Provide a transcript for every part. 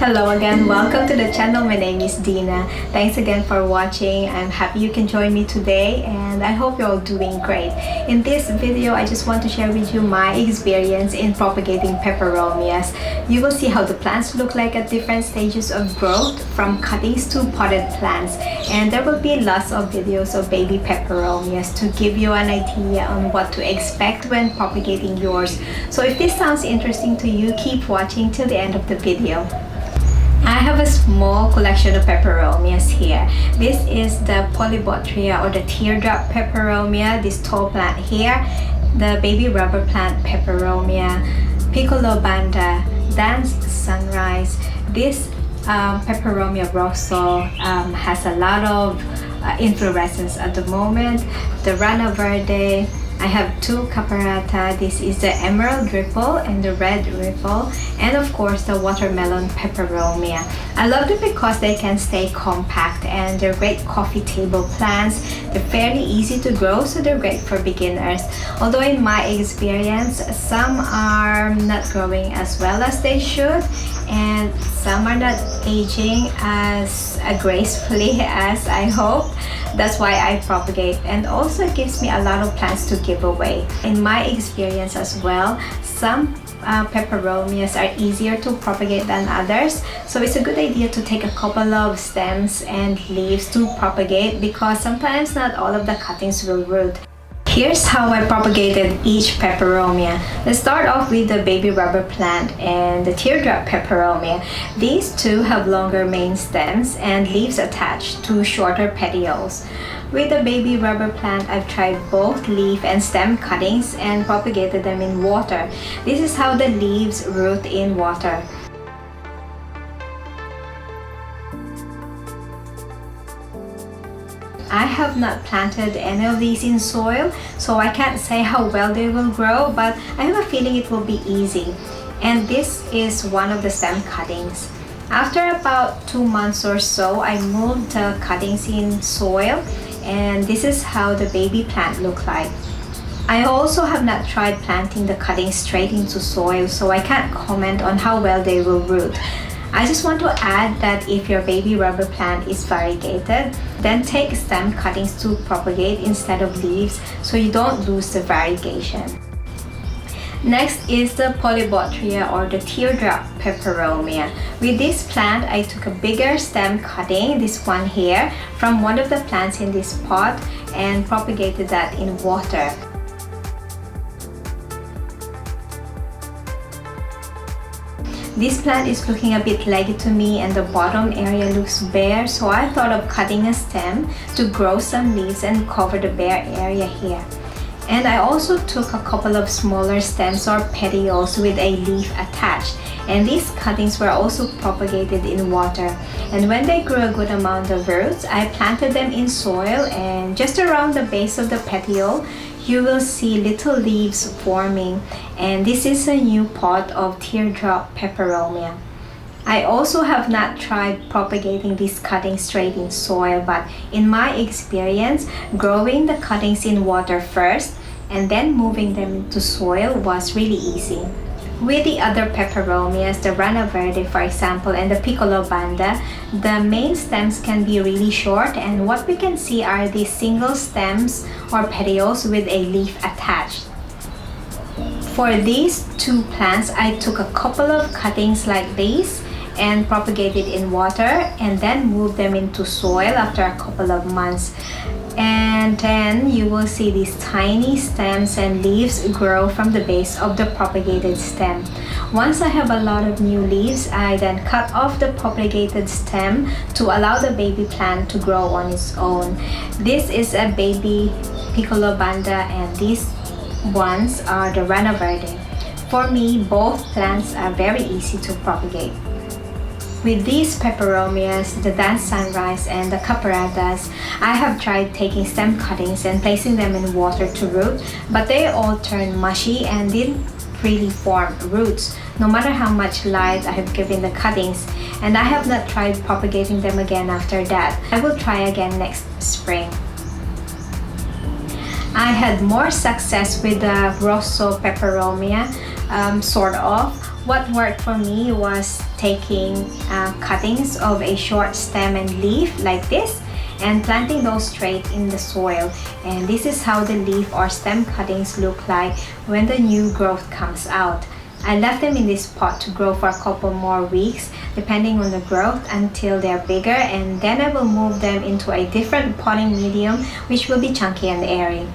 Hello again, welcome to the channel. My name is Dina. Thanks again for watching. I'm happy you can join me today and I hope you're all doing great. In this video, I just want to share with you my experience in propagating peperomias. You will see how the plants look like at different stages of growth, from cuttings to potted plants. And there will be lots of videos of baby peperomias to give you an idea on what to expect when propagating yours. So if this sounds interesting to you, keep watching till the end of the video. I have a small collection of peperomias here. This is the Polybotria or the teardrop peperomia, this tall plant here, the baby rubber plant peperomia, Piccolo Banda, Dance Sunrise. This peperomia rosso has a lot of inflorescence at the moment. The Rana Verde, I have two Caparata. This is the Emerald Ripple and the Red Ripple, and of course the Watermelon Peperomia. I love them because they can stay compact and they're great coffee table plants. They're fairly easy to grow, so they're great for beginners. Although in my experience, some are not growing as well as they should, and some are not aging as gracefully as I hope. That's why I propagate, and also it gives me a lot of plants to give away. In my experience as well, some peperomias are easier to propagate than others, so it's a good idea to take a couple of stems and leaves to propagate, because sometimes not all of the cuttings will root. Here's how I propagated each peperomia. Let's start off with the baby rubber plant and the teardrop peperomia. These two have longer main stems and leaves attached to shorter petioles. With the baby rubber plant, I've tried both leaf and stem cuttings and propagated them in water. This is how the leaves root in water. I have not planted any of these in soil, so I can't say how well they will grow, but I have a feeling it will be easy. And this is one of the stem cuttings. After about 2 months or so, I moved the cuttings in soil, and this is how the baby plant looked like. I also have not tried planting the cuttings straight into soil, so I can't comment on how well they will root. I just want to add that if your baby rubber plant is variegated, then take stem cuttings to propagate instead of leaves, so you don't lose the variegation. Next is the Polybotria or the teardrop peperomia. With this plant, I took a bigger stem cutting, this one here, from one of the plants in this pot and propagated that in water. This plant is looking a bit leggy to me and the bottom area looks bare, so I thought of cutting a stem to grow some leaves and cover the bare area here. And I also took a couple of smaller stems or petioles with a leaf attached, and these cuttings were also propagated in water. And when they grew a good amount of roots, I planted them in soil, and just around the base of the petiole you will see little leaves forming, and this is a new pot of teardrop peperomia. I also have not tried propagating these cuttings straight in soil, but in my experience, growing the cuttings in water first and then moving them into soil was really easy. With the other peperomias, the Rana Verde for example, and the Piccolo Banda, the main stems can be really short, and what we can see are these single stems or petioles with a leaf attached. For these two plants, I took a couple of cuttings like these and propagated in water and then moved them into soil after a couple of months. And then you will see these tiny stems and leaves grow from the base of the propagated stem. Once I have a lot of new leaves, I then cut off the propagated stem to allow the baby plant to grow on its own. This is a baby Piccolo Banda, and these ones are the Rana Verde. For me, both plants are very easy to propagate. With these peperomias, the Dance Sunrise and the Caparatas, I have tried taking stem cuttings and placing them in water to root, but they all turned mushy and didn't really form roots, no matter how much light I have given the cuttings, and I have not tried propagating them again after that. I will try again next spring. I had more success with the Rosso peperomia, sort of. What worked for me was taking cuttings of a short stem and leaf like this and planting those straight in the soil. And this is how the leaf or stem cuttings look like when the new growth comes out. I left them in this pot to grow for a couple more weeks depending on the growth until they're bigger, and then I will move them into a different potting medium which will be chunky and airy.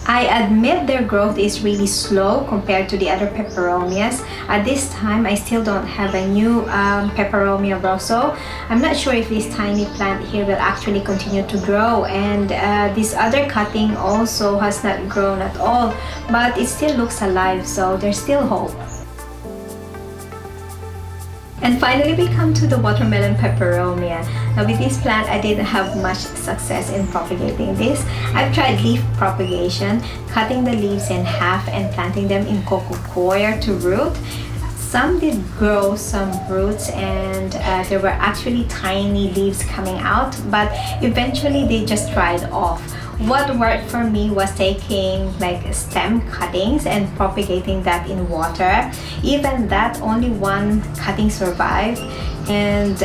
I admit their growth is really slow compared to the other peperomias. At this time, I still don't have a new peperomia rosso. I'm not sure if this tiny plant here will actually continue to grow, and this other cutting also has not grown at all, but it still looks alive, so there's still hope. And finally, we come to the watermelon peperomia. Now with this plant, I didn't have much success in propagating this. I've tried leaf propagation, cutting the leaves in half and planting them in coco coir to root. Some did grow some roots, and there were actually tiny leaves coming out, but eventually they just dried off. What worked for me was taking like stem cuttings and propagating that in water. Even that, only one cutting survived. And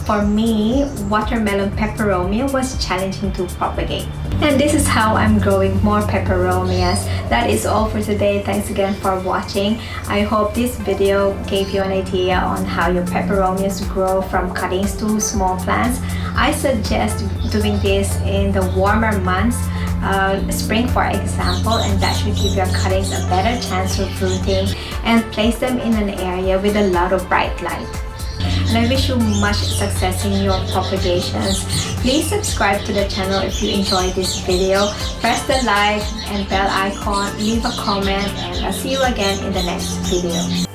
for me, watermelon peperomia was challenging to propagate. And this is how I'm growing more peperomias. That is all for today. Thanks again for watching. I hope this video gave you an idea on how your peperomias grow from cuttings to small plants. I suggest doing this in the warmer months, spring for example, and that should give your cuttings a better chance of rooting, and place them in an area with a lot of bright light. And I wish you much success in your propagations. Please subscribe to the channel if you enjoyed this video. Press the like and bell icon, leave a comment, and I'll see you again in the next video.